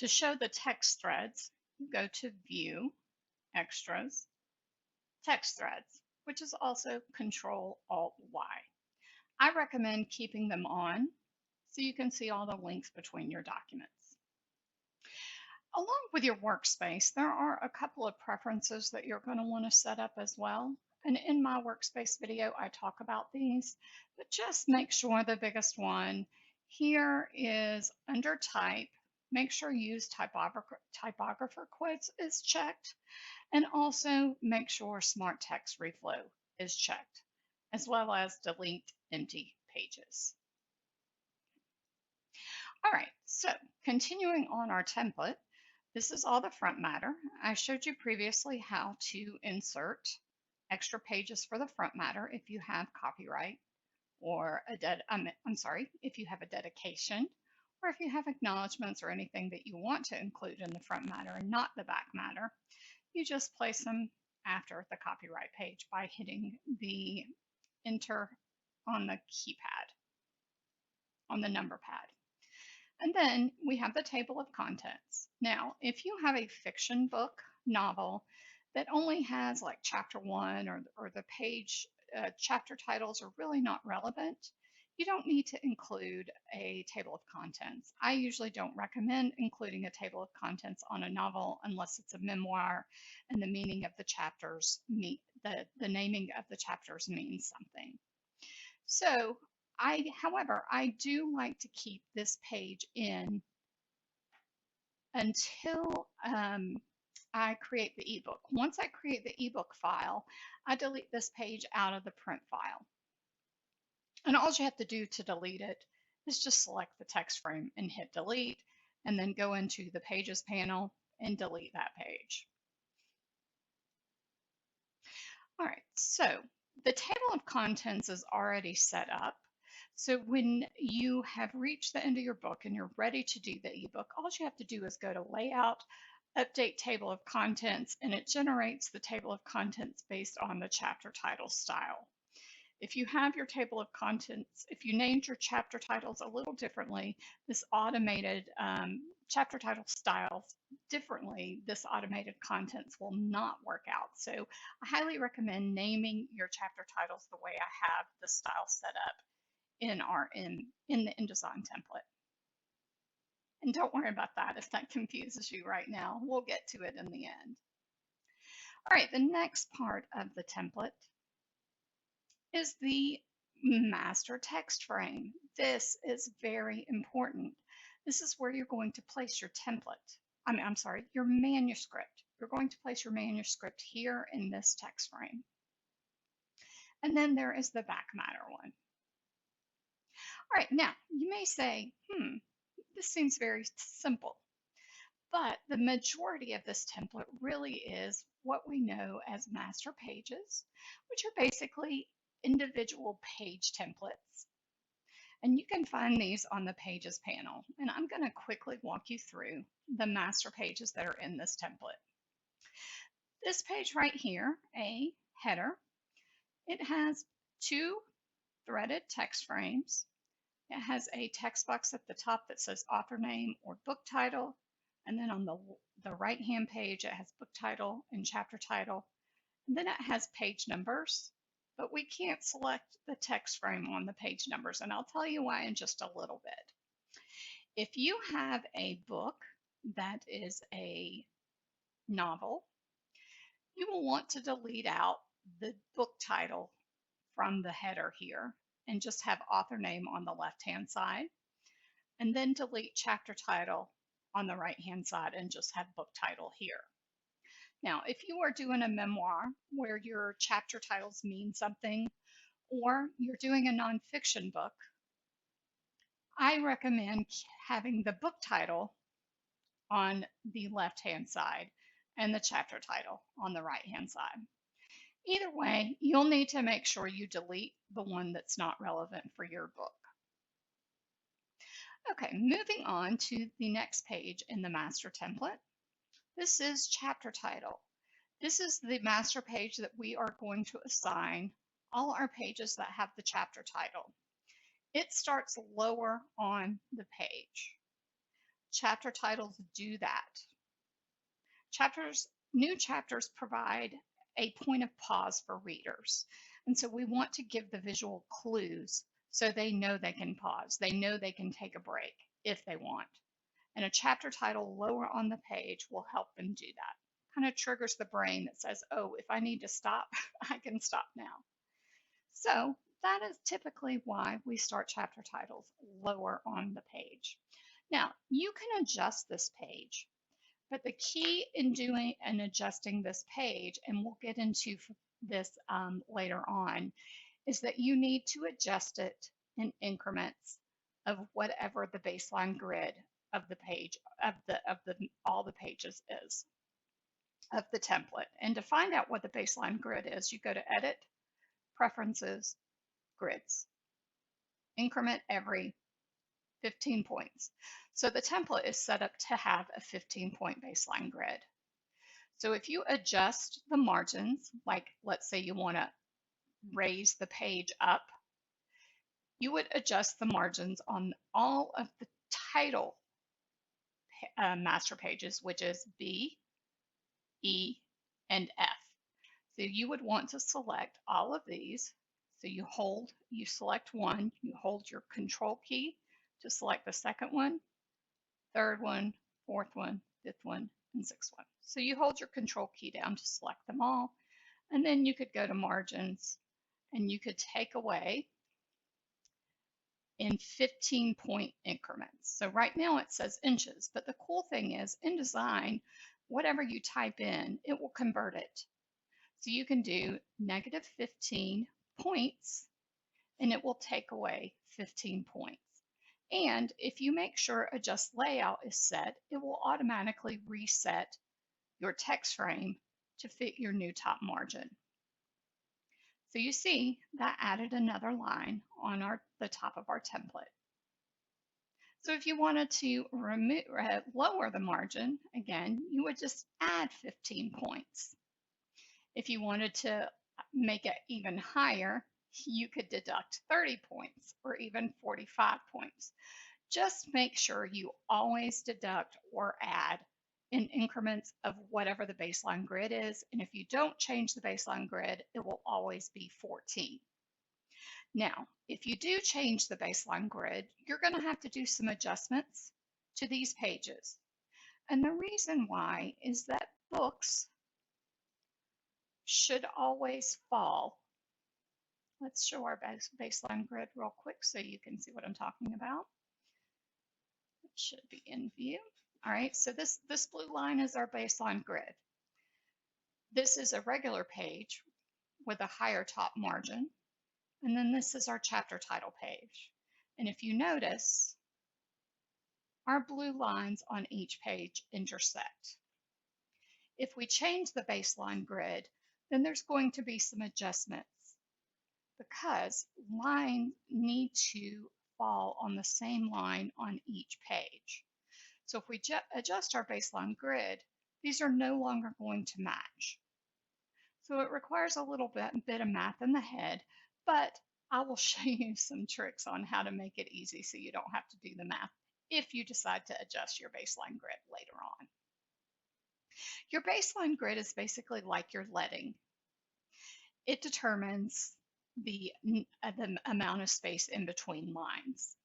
To show the text threads, you go to View, Extras, Text Threads, which is also Control-Alt-Y. I recommend keeping them on so you can see all the links between your documents. Along with your workspace, there are a couple of preferences that you're going to want to set up as well. And in my workspace video, I talk about these, but just make sure the biggest one here is under type. Make sure use typographer quotes is checked, and also make sure smart text reflow is checked, as well as delete empty pages. All right, so continuing on our template, this is all the front matter. I showed you previously how to insert extra pages for the front matter if you have copyright or if you have a dedication, or if you have acknowledgments or anything that you want to include in the front matter and not the back matter. You just place them after the copyright page by hitting the enter on the keypad, on the number pad. And then we have the table of contents. Now, if you have a fiction book, novel, that only has like chapter 1 or the page chapter titles are really not relevant, you don't need to include a table of contents. I usually don't recommend including a table of contents on a novel unless it's a memoir and the meaning of the chapters, the naming of the chapters means something. So however, I do like to keep this page in until I create the ebook. Once I create the ebook file, I delete this page out of the print file. And all you have to do to delete it is just select the text frame and hit delete, and then go into the Pages panel and delete that page. All right, so the table of contents is already set up. So when you have reached the end of your book and you're ready to do the ebook, all you have to do is go to Layout, Update Table of Contents, and it generates the table of contents based on the chapter title style. If you have your table of contents, if you named your chapter titles a little differently, this automated chapter title styles differently, this automated contents will not work out. So I highly recommend naming your chapter titles the way I have the style set up in the InDesign template. And don't worry about that if that confuses you right now. We'll get to it in the end. All right, the next part of the template is the master text frame. This is very important. This is where you're going to place your template. Your manuscript. You're going to place your manuscript here in this text frame. And then there is the back matter one. All right, now you may say, this seems very simple, but the majority of this template really is what we know as master pages, which are basically individual page templates. And you can find these on the Pages panel. And I'm going to quickly walk you through the master pages that are in this template. This page right here, a header, it has 2 threaded text frames. It has a text box at the top that says author name or book title. And then on the right-hand page, it has book title and chapter title. And then it has page numbers, but we can't select the text frame on the page numbers. And I'll tell you why in just a little bit. If you have a book that is a novel, you will want to delete out the book title from the header here and just have author name on the left-hand side, and then delete chapter title on the right-hand side and just have book title here. Now, if you are doing a memoir where your chapter titles mean something, or you're doing a nonfiction book, I recommend having the book title on the left-hand side and the chapter title on the right-hand side. Either way, you'll need to make sure you delete the one that's not relevant for your book. Okay, moving on to the next page in the master template. This is chapter title. This is the master page that we are going to assign all our pages that have the chapter title. It starts lower on the page. Chapter titles do that. New chapters provide a point of pause for readers. And so we want to give the visual clues so they know they can pause. They know they can take a break if they want. And a chapter title lower on the page will help them do that. Kind of triggers the brain that says, oh, if I need to stop, I can stop now. So that is typically why we start chapter titles lower on the page. Now, you can adjust this page, but the key in doing and adjusting this page, and we'll get into this later on, is that you need to adjust it in increments of whatever the baseline grid of the page of all the pages is of the template. And to find out what the baseline grid is, you go to Edit, Preferences, Grids. Increment every 15 points. So the template is set up to have a 15-point baseline grid. So if you adjust the margins, like let's say you want to raise the page up, you would adjust the margins on all of the title master pages, which is B, E, and F. So you would want to select all of these. So you select one, you hold your control key to select the second one, third one, fourth one, fifth one, and sixth one. So you hold your control key down to select them all, and then you could go to margins and you could take away in 15-point increments. So right now it says inches, but the cool thing is InDesign, whatever you type in, it will convert it. So you can do negative 15 points and it will take away 15 points. And if you make sure Adjust Layout is set, it will automatically reset your text frame to fit your new top margin. So you see that added another line on the top of our template. So if you wanted to lower the margin, again, you would just add 15 points. If you wanted to make it even higher, you could deduct 30 points or even 45 points. Just make sure you always deduct or add in increments of whatever the baseline grid is. And if you don't change the baseline grid, it will always be 14. Now, if you do change the baseline grid, you're going to have to do some adjustments to these pages. And the reason why is that books should always fall. Let's show our baseline grid real quick so you can see what I'm talking about. It should be in view. All right, so this blue line is our baseline grid. This is a regular page with a higher top margin. And then this is our chapter title page. And if you notice, our blue lines on each page intersect. If we change the baseline grid, then there's going to be some adjustments because lines need to fall on the same line on each page. So if we adjust our baseline grid, these are no longer going to match. So it requires a little bit of math in the head, but I will show you some tricks on how to make it easy so you don't have to do the math if you decide to adjust your baseline grid later on. Your baseline grid is basically like your leading. It determines the amount of space in between lines.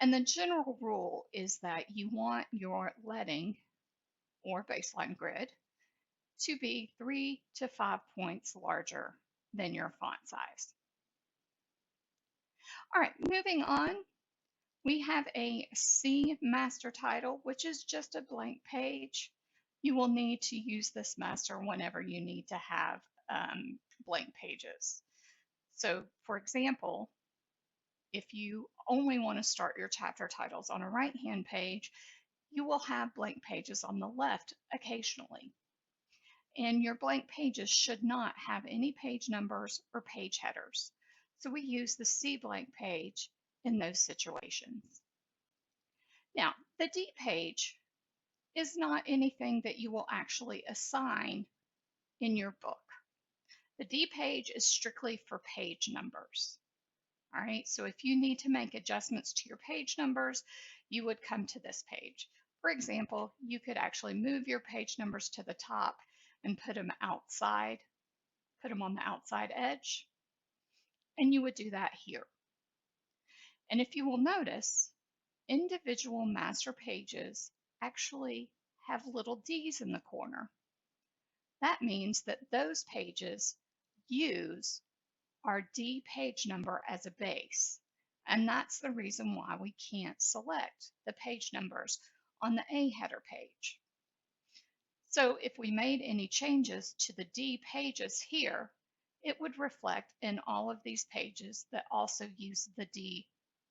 And the general rule is that you want your leading or baseline grid to be 3 to 5 points larger than your font size. All right, moving on, we have a C master title, which is just a blank page. You will need to use this master whenever you need to have blank pages. So for example, if you only want to start your chapter titles on a right-hand page, you will have blank pages on the left occasionally. And your blank pages should not have any page numbers or page headers. So we use the C blank page in those situations. Now, the D page is not anything that you will actually assign in your book. The D page is strictly for page numbers. All right, so if you need to make adjustments to your page numbers, you would come to this page. For example, you could actually move your page numbers to the top and put them outside, put them on the outside edge, and you would do that here. And if you will notice, individual master pages actually have little D's in the corner. That means that those pages use our D page number as a base. And that's the reason why we can't select the page numbers on the A header page. So if we made any changes to the D pages here, it would reflect in all of these pages that also use the D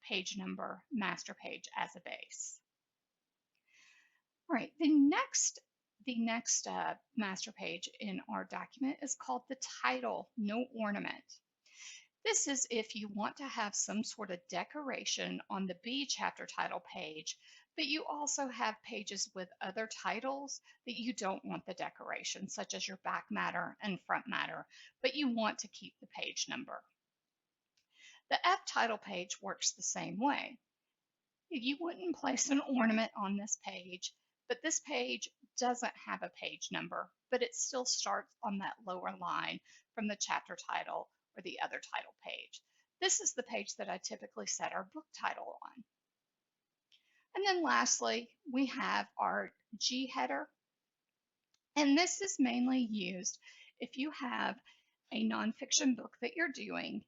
page number master page as a base. All right, the next master page in our document is called the title, no ornament. This is if you want to have some sort of decoration on the B chapter title page, but you also have pages with other titles that you don't want the decoration, such as your back matter and front matter, but you want to keep the page number. The F title page works the same way. You wouldn't place an ornament on this page, but this page doesn't have a page number, but it still starts on that lower line from the chapter title or the other title page. This is the page that I typically set our book title on. And then lastly, we have our G header. And this is mainly used if you have a nonfiction book that you're doing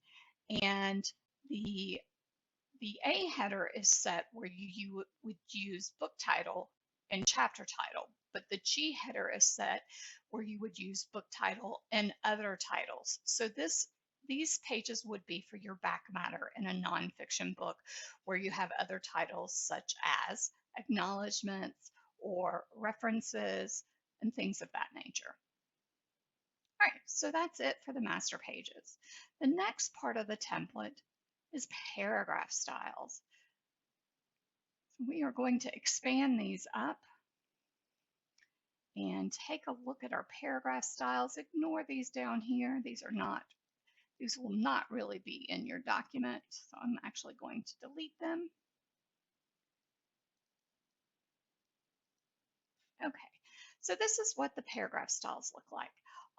and the A header is set where you would use book title and chapter title, but the G header is set where you would use book title and other titles. So these pages would be for your back matter in a nonfiction book where you have other titles such as acknowledgments or references and things of that nature. All right, so that's it for the master pages. The next part of the template is paragraph styles. So we are going to expand these up and take a look at our paragraph styles. Ignore these down here. These will not really be in your document, so I'm actually going to delete them. Okay, so this is what the paragraph styles look like.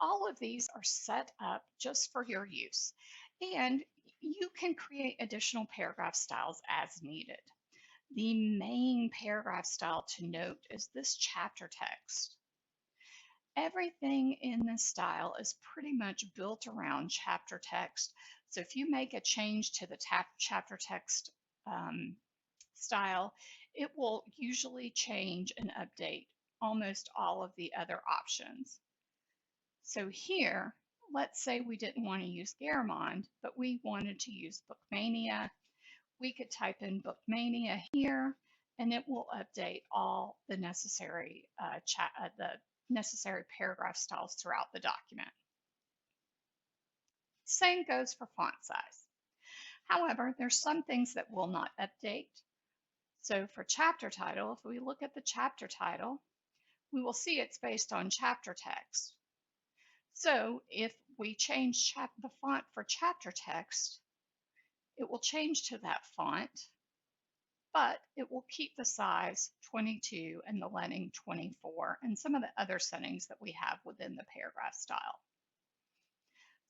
All of these are set up just for your use, and you can create additional paragraph styles as needed. The main paragraph style to note is this chapter text. Everything in this style is pretty much built around chapter text. So if you make a change to the chapter text style, it will usually change and update almost all of the other options. So here, let's say we didn't want to use Garamond, but we wanted to use Bookmania. We could type in Bookmania here, and it will update all the necessary paragraph styles throughout the document. Same goes for font size. However, there's some things that will not update. So for chapter title, if we look at the chapter title, we will see it's based on chapter text. So if we change the font for chapter text, it will change to that font, but it will keep the size 22 and the leading 24 and some of the other settings that we have within the paragraph style.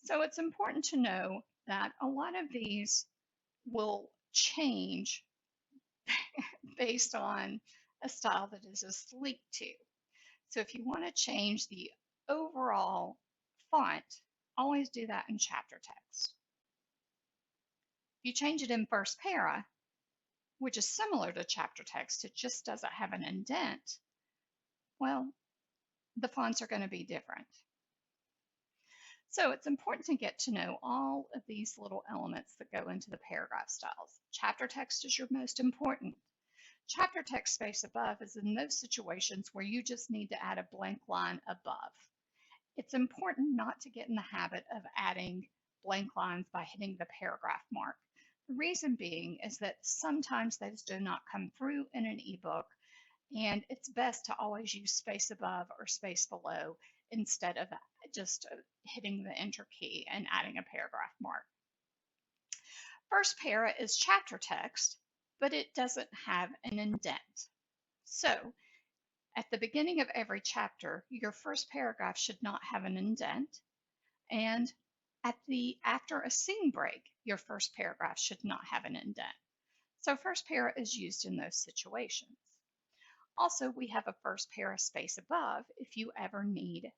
So it's important to know that a lot of these will change based on a style that is a sleek to. So if you want to change the overall font, always do that in chapter text. If you change it in first para, which is similar to chapter text, it just doesn't have an indent, well, the fonts are going to be different. So it's important to get to know all of these little elements that go into the paragraph styles. Chapter text is your most important. Chapter text space above is in those situations where you just need to add a blank line above. It's important not to get in the habit of adding blank lines by hitting the paragraph mark. The reason being is that sometimes those do not come through in an ebook, and it's best to always use space above or space below instead of just hitting the enter key and adding a paragraph mark. First para is chapter text, but it doesn't have an indent. So at the beginning of every chapter, your first paragraph should not have an indent, and after a scene break, your first paragraph should not have an indent. So first para is used in those situations. Also, we have a first para space above if you ever need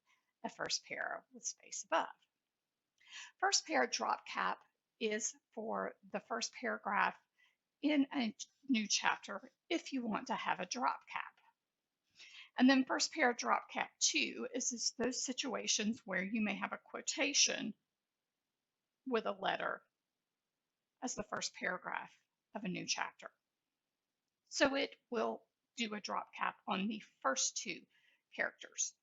a first para with space above. First para drop cap is for the first paragraph in a new chapter if you want to have a drop cap. And then first para drop cap 2 is those situations where you may have a quotation with a letter as the first paragraph of a new chapter. So it will do a drop cap on the first 2 characters.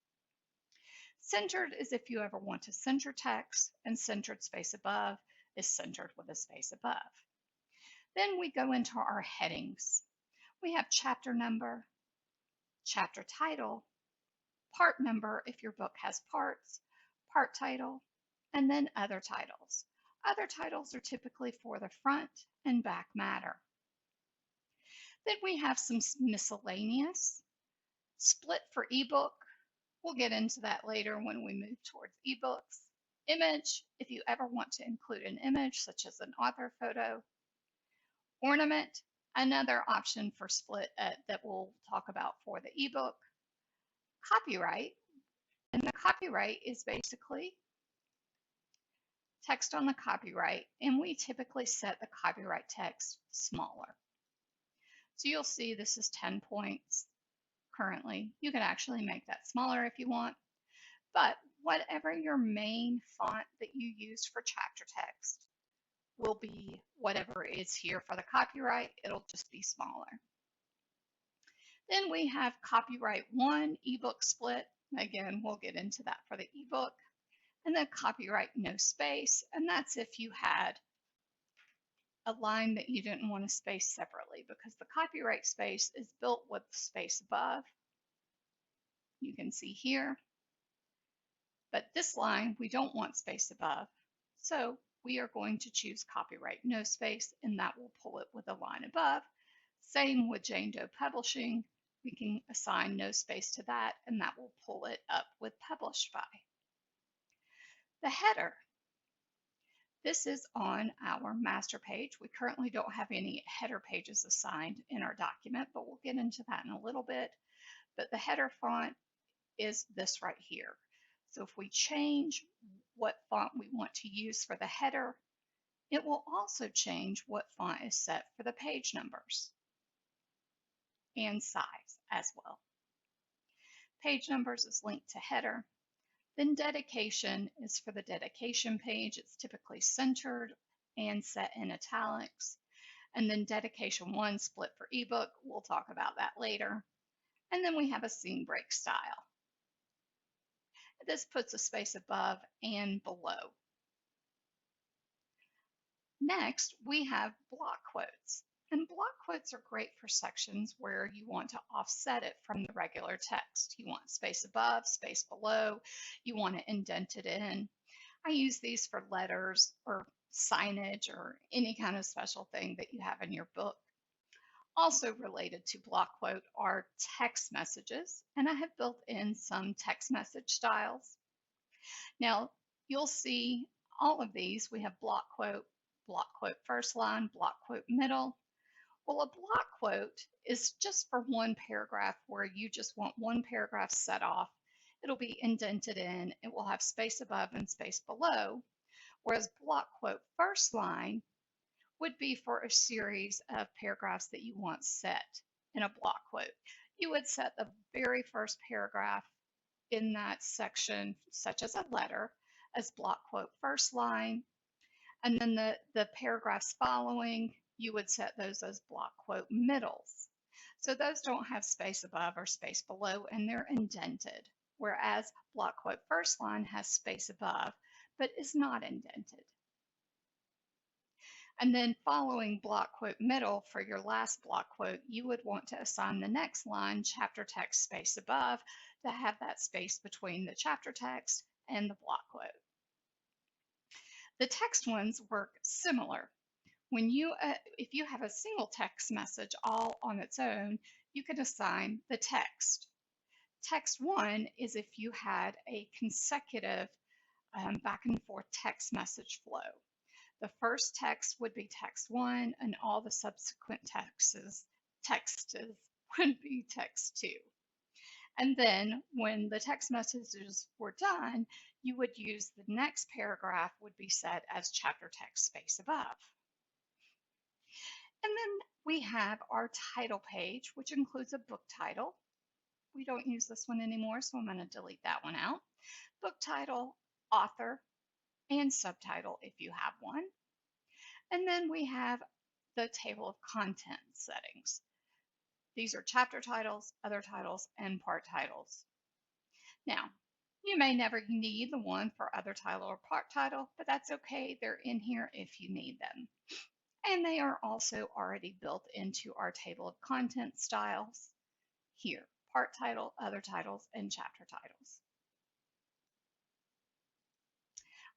Centered is if you ever want to center text, and centered space above is centered with a space above. Then we go into our headings. We have chapter number, chapter title, part number if your book has parts, part title, and then other titles. Other titles are typically for the front and back matter. Then we have some miscellaneous, split for ebook. We'll get into that later when we move towards ebooks. Image, if you ever want to include an image such as an author photo. Ornament, another option for split that we'll talk about for the ebook. Copyright, and the copyright is basically text on the copyright, and we typically set the copyright text smaller. So you'll see this is 10 points currently. You can actually make that smaller if you want, but whatever your main font that you use for chapter text will be whatever is here for the copyright. It'll just be smaller. Then we have copyright 1 ebook split. Again, we'll get into that for the ebook. And then copyright no space, and that's if you had a line that you didn't want to space separately, because the copyright space is built with the space above. You can see here. But this line, we don't want space above. So we are going to choose copyright no space, and that will pull it with a line above. Same with Jane Doe Publishing. We can assign no space to that, and that will pull it up with published by. The header. This is on our master page. We currently don't have any header pages assigned in our document, but we'll get into that in a little bit. But the header font is this right here. So if we change what font we want to use for the header, it will also change what font is set for the page numbers and size as well. Page numbers is linked to header. Then dedication is for the dedication page. It's typically centered and set in italics. And then dedication 1 split for ebook. We'll talk about that later. And then we have a scene break style. This puts a space above and below. Next, we have block quotes. And block quotes are great for sections where you want to offset it from the regular text. You want space above, space below, you want to indent it in. I use these for letters or signage or any kind of special thing that you have in your book. Also related to block quote are text messages, and I have built in some text message styles. Now, you'll see all of these. We have block quote first line, block quote middle. Well, a block quote is just for one paragraph where you just want one paragraph set off. It'll be indented in, it will have space above and space below, whereas block quote first line would be for a series of paragraphs that you want set in a block quote. You would set the very first paragraph in that section, such as a letter, as block quote first line, and then the paragraphs following, you would set those as block quote middles. So those don't have space above or space below, and they're indented, whereas block quote first line has space above, but is not indented. And then following block quote middle for your last block quote, you would want to assign the next line chapter text space above to have that space between the chapter text and the block quote. The text ones work similar. if you have a single text message all on its own, you can assign the text. Text 1 is if you had a consecutive back and forth text message flow. The first text would be text 1, and all the subsequent texts would be text 2. And then when the text messages were done, you would use the next paragraph would be set as chapter text space above. And then we have our title page, which includes a book title. We don't use this one anymore, so I'm going to delete that one out. Book title, author, and subtitle if you have one. And then we have the table of contents settings. These are chapter titles, other titles, and part titles. Now, you may never need the one for other title or part title, but that's okay. They're in here if you need them. And they are also already built into our table of content styles here, part title, other titles, and chapter titles.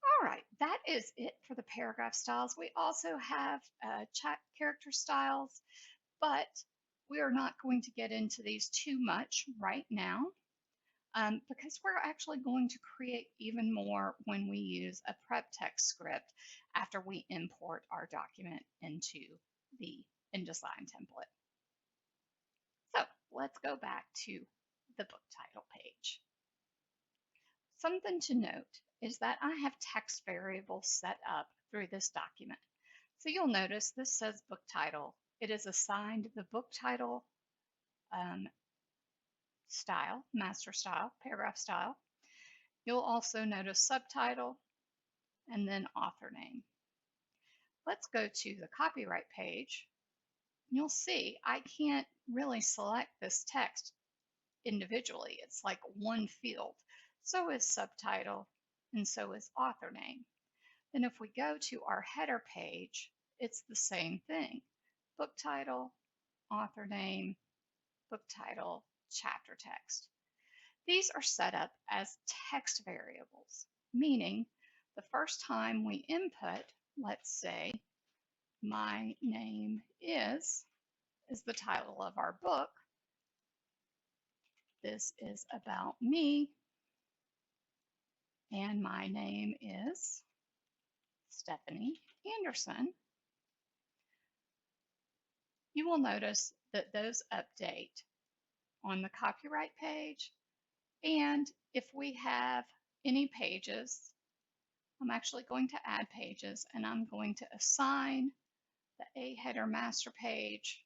All right, that is it for the paragraph styles. We also have chat character styles, but we are not going to get into these too much right now because we're actually going to create even more when we use a prep text script after we import our document into the InDesign template. So let's go back to the book title page. Something to note is that I have text variables set up through this document. So you'll notice this says book title. It is assigned the book title style, master style, paragraph style. You'll also notice subtitle and then author name. Let's go to the copyright page. You'll see I can't really select this text individually. It's like one field. So is subtitle and so is author name. Then if we go to our header page, it's the same thing. Book title, author name, book title, chapter text. These are set up as text variables, meaning the first time we input, let's say, my name is the title of our book. This is about me, and my name is Stephanie Anderson. You will notice that those update on the copyright page, and if we have any pages, I'm actually going to add pages, and I'm going to assign the A header master page.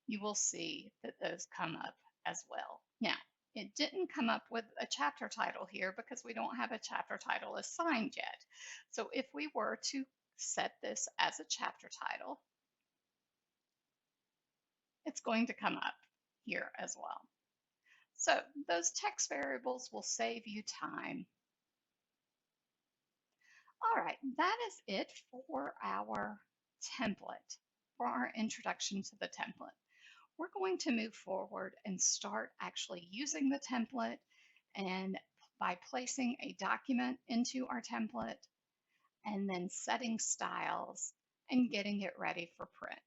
You will see that those come up as well. Now, it didn't come up with a chapter title here because we don't have a chapter title assigned yet. So if we were to set this as a chapter title, it's going to come up here as well. So those text variables will save you time. All right, that is it for our template, for our introduction to the template. We're going to move forward and start actually using the template, and by placing a document into our template and then setting styles and getting it ready for print.